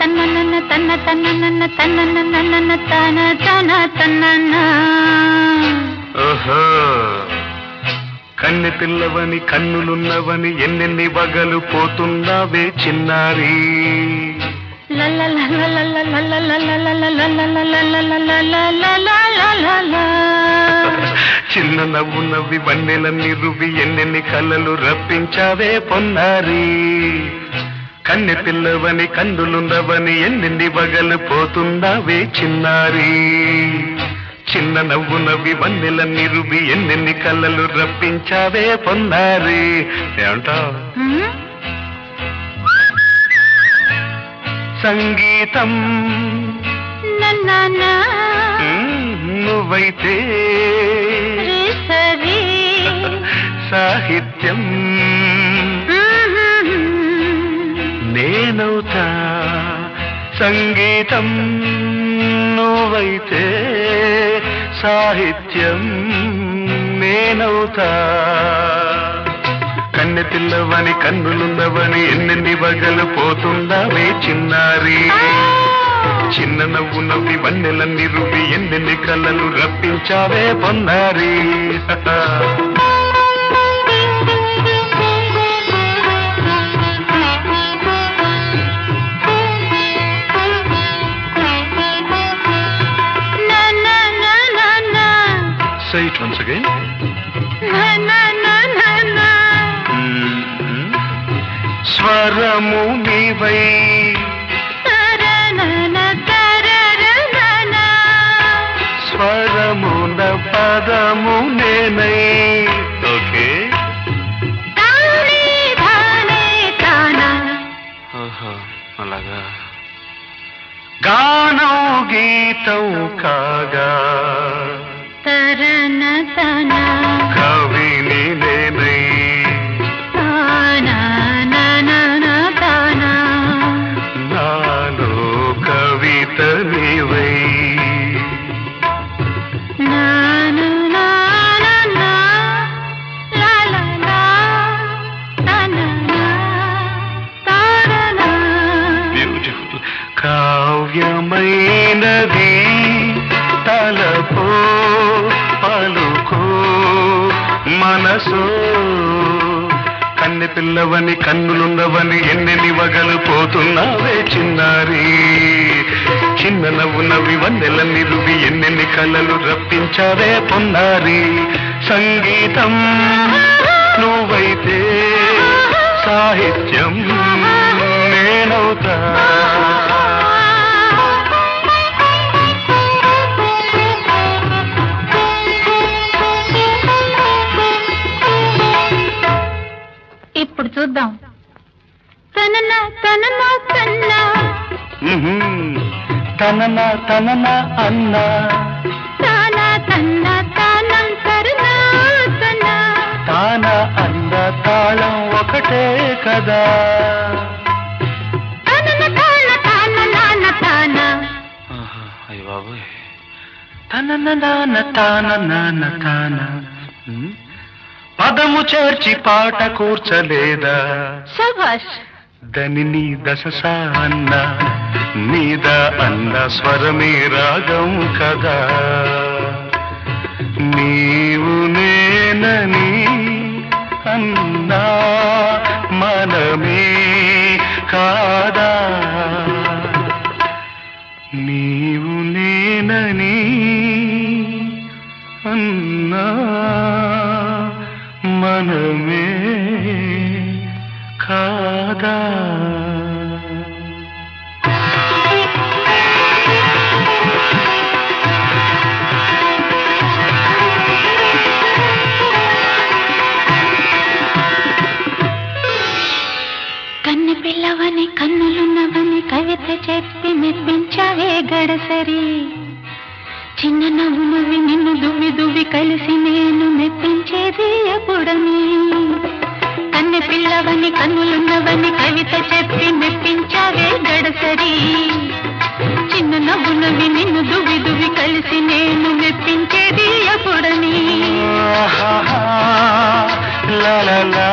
తన్నన్న తన్న తన్నన్న తన్నన్న తన తన తన్నన్న. ఓహో కన్నె పిల్లవని కన్నులున్నవని ఎన్నెన్ని వగలు పోతున్నావే చిన్నారి. చిన్న నవ్వు నవ్వి వన్నెలన్నీ రువి ఎన్నెన్ని కళ్ళలు రప్పించావే పొన్నారి. కన్నె పిల్లవని కన్నులున్నవని ఎన్నెన్ని వగలు పోతున్నావే చిన్నారి. చిన్న నవ్వు నవ్వి వన్నెలన్నీ రువి ఎన్నెన్ని కళ్ళలు రప్పించావే పొన్నారి. ఏమంటావు? సంగీతం నువ్వైతే సాహిత్యం నేనవుతా. సంగీతం నువ్వైతే సాహిత్యం నేనవుతా. కన్నె పిల్లవని కన్నులున్నవని ఎన్నెన్ని వగలు పోతుందావే చిన్నారి. చిన్న నవ్వు నవ్వి వన్నెలన్నీ రువి ఎన్నెన్ని కళ్ళలు రప్పించావే పొన్నారి. Say it once again. స్వరము నీవై స్వరమున పదము నేనై. ఓకే అలాగా. గానం గీతం కాగా కవిని నేనై. నాలో కవిత నీవై. కావ్యమైనది తలపో పలుకో మనసో. కన్నె పిల్లవని కన్నులున్నవని ఎన్నెన్ని వగలు పోతున్నావే చిన్నారి. చిన్న నవ్వు నవ్వి వన్నెలన్నీ రువి ఎన్నెన్ని కళ్ళలు రప్పించావే పొన్నారి. సంగీతం నువ్వైతే సాహిత్యం నేనవుతా. ఇప్పుడు చూద్దాం. తననా తననా తన్నా తననా తననా అన్నా తానా తన్నా తానం కరుణా తన్నా. తానా అన్న తాళం ఒకటే కదా. తనన తాన తాన నాన్న తాన. అయ్య బాబోయ్. తనన నాన్న తాన నాన్న తాన. పదము చేర్చి పాట కూర్చలేదా. శభాష్. దని దశ అన్న మీద అన్న స్వరమే రాగం కదా. నీవు నేనని అన్నా మనమే కాదా. నీవు నేనని అన్నా మనమే కాదా. కన్నె పిల్లవని కన్నులున్నవని కవిత చెప్పి మెప్పించావే గడసరి. చిన్న నవ్వు నవ్వి నిన్ను దువ్వి దువ్వి కలిసి నేను మెప్పించేది ఎప్పుడని. కన్నె పిల్లవని కన్నులున్నవని కవిత చెప్పి మెప్పించావే గడసరి. చిన్న నవ్వు నవ్వి నిన్ను దువ్వి దువ్వి కలిసి నేను మెప్పించేది ఎప్పుడని. లా లా లా